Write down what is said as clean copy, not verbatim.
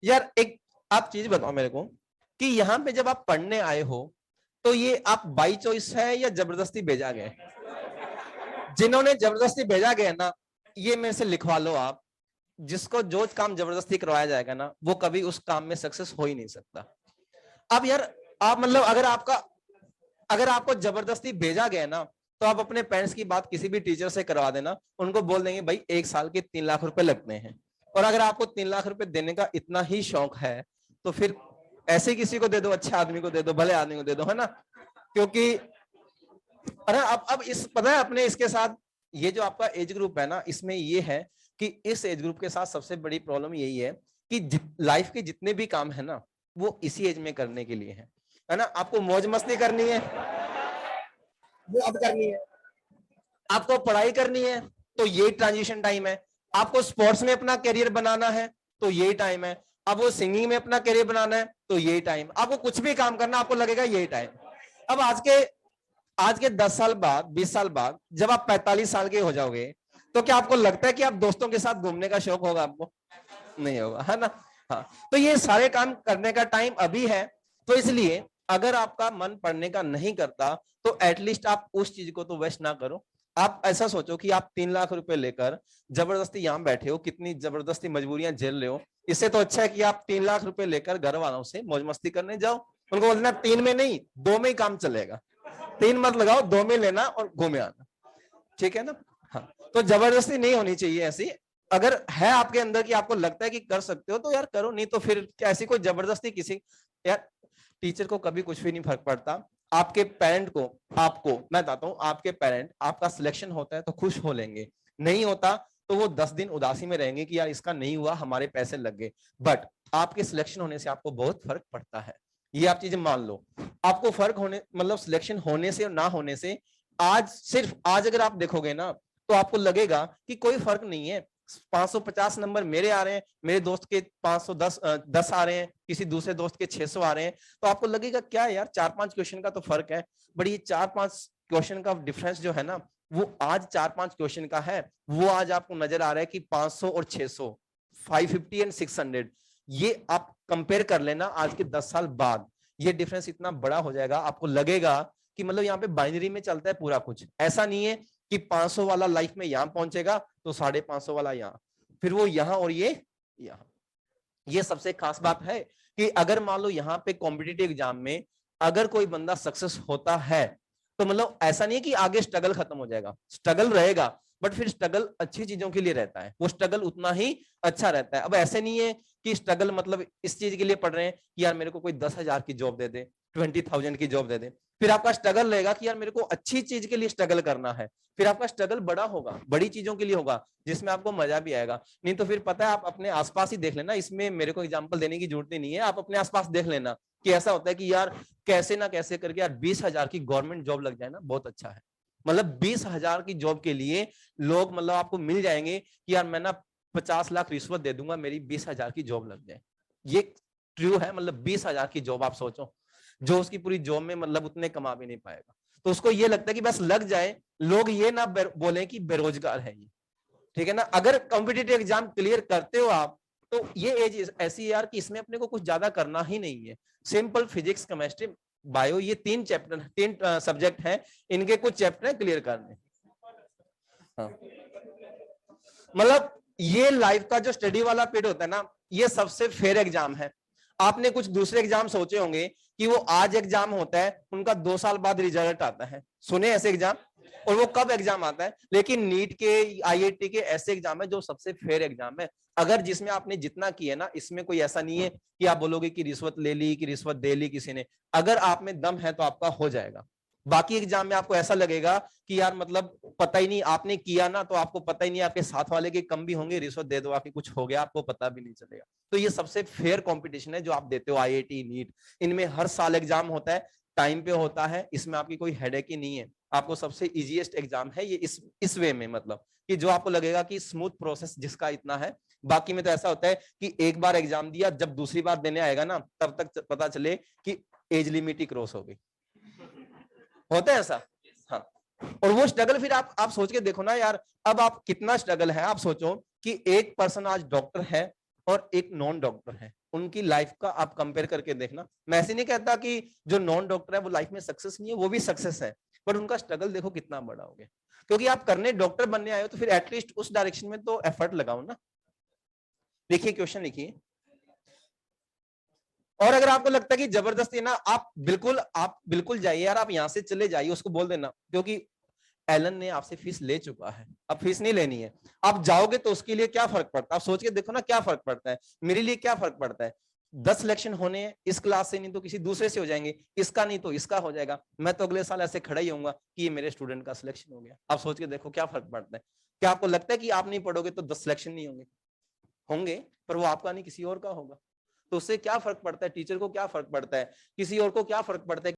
यार एक आप चीज बताओ मेरे को कि यहाँ पे जब आप पढ़ने आए हो तो ये आप बाई चॉइस है या जबरदस्ती भेजा गया? जिन्होंने जबरदस्ती भेजा गया ना, ये मेरे से लिखवा लो आप। जिसको जो काम जबरदस्ती करवाया जाएगा ना, वो कभी उस काम में सक्सेस हो ही नहीं सकता। अब यार आप मतलब अगर आपको जबरदस्ती भेजा गया ना, तो आप अपने पेरेंट्स की बात किसी भी टीचर से करवा देना, उनको बोल देंगे भाई 1 साल के 3 लाख रुपए लगते हैं। और अगर आपको 3 लाख रुपए देने का इतना ही शौक है तो फिर ऐसे किसी को दे दो, अच्छे आदमी को दे दो, भले आदमी को दे दो, है ना। क्योंकि अरे अब इस पता है अपने इसके साथ ये जो आपका एज ग्रुप है ना, इसमें ये है कि इस एज ग्रुप के साथ सबसे बड़ी प्रॉब्लम यही है कि लाइफ के जितने भी काम है ना, वो इसी एज में करने के लिए है ना। आपको मौज मस्ती करनी है वो अब करनी है, आपको पढ़ाई करनी है तो ये ट्रांजिशन टाइम है, आपको स्पोर्ट्स में अपना करियर बनाना है तो यही टाइम है, अब वो सिंगिंग में अपना करियर बनाना है तो यही टाइम, आपको कुछ भी काम करना आपको लगेगा यही टाइम। अब आज के 10 साल बाद 20 साल बाद जब आप 45 साल के हो जाओगे, तो क्या आपको लगता है कि आप दोस्तों के साथ घूमने का शौक होगा आपको? नहीं होगा, है ना। हाँ, तो ये सारे काम करने का टाइम अभी है। तो इसलिए अगर आपका मन पढ़ने का नहीं करता तो एटलीस्ट आप उस चीज को तो वेस्ट ना करो। आप ऐसा सोचो कि आप 3 लाख रुपए लेकर जबरदस्ती यहां बैठे हो, कितनी जबरदस्ती मजबूरियां झेल रहे हो। इससे तो अच्छा है कि आप 3 लाख रुपए लेकर घर वालों से मौज मस्ती करने जाओ। उनको बोलना 3 में नहीं 2 में ही काम चलेगा, 3 मत लगाओ, 2 में लेना और घूमे आना, ठीक है ना। हाँ, तो जबरदस्ती नहीं होनी चाहिए ऐसी। अगर है आपके अंदर कि आपको लगता है कि कर सकते हो तो यार करो, नहीं तो फिर ऐसी कोई जबरदस्ती किसी यार टीचर को कभी कुछ भी नहीं फर्क पड़ता। आपके पेरेंट को, आपको मैं बताता हूँ, आपके पेरेंट आपका सिलेक्शन होता है तो खुश हो लेंगे, नहीं होता तो वो 10 दिन उदासी में रहेंगे कि यार इसका नहीं हुआ, हमारे पैसे लग गए। बट आपके सिलेक्शन होने से आपको बहुत फर्क पड़ता है, ये आप चीजें मान लो। आपको फर्क होने मतलब सिलेक्शन होने से और ना होने से, आज सिर्फ आज अगर आप देखोगे ना तो आपको लगेगा कि कोई फर्क नहीं है। 550 नंबर मेरे आ रहे हैं, मेरे दोस्त के 510 आ रहे हैं, किसी दूसरे दोस्त के 600 आ रहे हैं, तो आपको लगेगा क्या यार 4-5 क्वेश्चन का तो फर्क है। बट ये 4-5 क्वेश्चन का डिफरेंस जो है ना, वो आज 4-5 क्वेश्चन का है, वो आज आपको नजर आ रहा है कि 500 और 600, 550 एंड 600, ये आप कंपेयर कर लेना आज के 10 साल बाद, ये डिफरेंस इतना बड़ा हो जाएगा, आपको लगेगा कि मतलब यहाँ पे बाइनरी में चलता है पूरा कुछ। ऐसा नहीं है कि 500 वाला लाइफ में यहां पहुंचेगा तो 550 वाला यहां, फिर वो यहां और ये यहां। ये सबसे खास बात है कि अगर मान लो यहाँ पे कॉम्पिटिटिव एग्जाम में अगर कोई बंदा सक्सेस होता है तो मतलब ऐसा नहीं है कि आगे स्ट्रगल खत्म हो जाएगा, स्ट्रगल रहेगा, बट फिर स्ट्रगल अच्छी चीजों के लिए रहता है, वो स्ट्रगल उतना ही अच्छा रहता है। अब ऐसे नहीं है कि स्ट्रगल मतलब इस चीज के लिए पढ़ रहे हैं कि यार मेरे को कोई 10,000 की जॉब दे दे, 20,000 की जॉब दे दे, फिर आपका स्ट्रगल रहेगा कि यार मेरे को अच्छी चीज के लिए स्ट्रगल करना है, फिर आपका स्ट्रगल बड़ा होगा, बड़ी चीजों के लिए होगा जिसमें आपको मजा भी आएगा। नहीं तो फिर पता है आप अपने आसपास ही देख लेना, इसमें मेरे को एग्जांपल देने की जरूरत ही नहीं है, आप अपने आसपास देख लेना कि ऐसा होता है कि यार कैसे ना कैसे करके यार 20,000 की गवर्नमेंट जॉब लग जाए ना, बहुत अच्छा है। मतलब 20,000 की जॉब के लिए लोग मतलब आपको मिल जाएंगे कि यार मैं ना 50 लाख रिश्वत दे दूंगा मेरी 20,000 की जॉब लग जाए। ये ट्रू है, मतलब 20,000 की जॉब आप सोचो, जो उसकी पूरी जॉब में मतलब उतने कमा भी नहीं पाएगा, तो उसको ये लगता है कि बस लग जाए, लोग ये ना बोले कि बेरोजगार है ये, ठीक है ना। अगर कॉम्पिटिटिव एग्जाम क्लियर करते हो आप तो ये एज ऐसी है यार कि इसमें अपने को कुछ ज्यादा करना ही नहीं है। सिंपल फिजिक्स, केमिस्ट्री, बायो, ये 3 सब्जेक्ट हैं, इनके कुछ चैप्टर हैं क्लियर करने। हाँ, मतलब ये लाइफ का जो स्टडी वाला पीरियड होता है ना, ये सबसे फेयर एग्जाम है। आपने कुछ दूसरे एग्जाम सोचे होंगे कि वो आज एग्जाम होता है, उनका 2 साल बाद रिजल्ट आता है, सुने ऐसे एग्जाम, और वो कब एग्जाम आता है। लेकिन नीट के, आईआईटी के ऐसे एग्जाम है जो सबसे फेयर एग्जाम है, अगर जिसमें आपने जितना किया ना, इसमें कोई ऐसा नहीं है कि आप बोलोगे कि रिश्वत ले ली, कि रिश्वत दे ली किसी ने, अगर आप में दम है तो आपका हो जाएगा। बाकी एग्जाम में आपको ऐसा लगेगा कि यार मतलब पता ही नहीं, आपने किया ना तो आपको पता ही नहीं, आपके साथ वाले के कम भी होंगे, रिश्वत दे दो आके कुछ हो गया, आपको पता भी नहीं चलेगा। तो ये सबसे फेयर कंपटीशन है जो आप देते हो, आईआईटी, नीट, इनमें हर साल एग्जाम होता है, टाइम पे होता है, इसमें आपकी कोई हेडेक ही नहीं है। आपको सबसे इजीएस्ट एग्जाम है ये इस वे में, मतलब कि जो आपको लगेगा कि स्मूथ प्रोसेस जिसका इतना है। बाकी में तो ऐसा होता है कि एक बार एग्जाम दिया, जब दूसरी बार देने आएगा ना तब तक पता चले कि एज लिमिट ही क्रॉस हो गई, होता है ऐसा। हाँ, और वो स्ट्रगल फिर आप सोच के देखो ना यार, अब आप कितना स्ट्रगल है। आप सोचो कि एक पर्सन आज डॉक्टर है, और एक नॉन डॉक्टर है, उनकी लाइफ का आप कंपेयर करके देखना। मैं ऐसे नहीं कहता कि जो नॉन डॉक्टर है वो लाइफ में सक्सेस नहीं है, वो भी सक्सेस है, पर उनका स्ट्रगल देखो कितना बड़ा हो गया। क्योंकि आप करने डॉक्टर बनने आए हो तो फिर एटलीस्ट उस डायरेक्शन में तो एफर्ट लगाओ ना। देखिए क्वेश्चन लिखिए। और अगर आपको लगता है कि जबरदस्ती ना, आप बिल्कुल जाइए यार, आप यहां से चले जाइए, उसको बोल देना, क्योंकि एलन ने आपसे फीस ले चुका है, अब फीस नहीं लेनी है। आप जाओगे तो उसके लिए क्या फर्क पड़ता है, आप सोच के देखो ना क्या फर्क पड़ता है, मेरे लिए क्या फर्क पड़ता है। 10 सिलेक्शन होने हैं, इस क्लास से नहीं तो किसी दूसरे से हो जाएंगे, इसका नहीं तो इसका हो जाएगा, मैं तो अगले साल ऐसे खड़ा ही होऊंगा कि ये मेरे स्टूडेंट का सिलेक्शन हो गया। आप सोच के देखो क्या फर्क पड़ता है। क्या आपको लगता है कि आप नहीं पढ़ोगे तो 10 सिलेक्शन नहीं होंगे? होंगे, पर वो आपका नहीं किसी और का होगा। तो उससे क्या फर्क पड़ता है, टीचर को क्या फर्क पड़ता है, किसी और को क्या फर्क पड़ता है।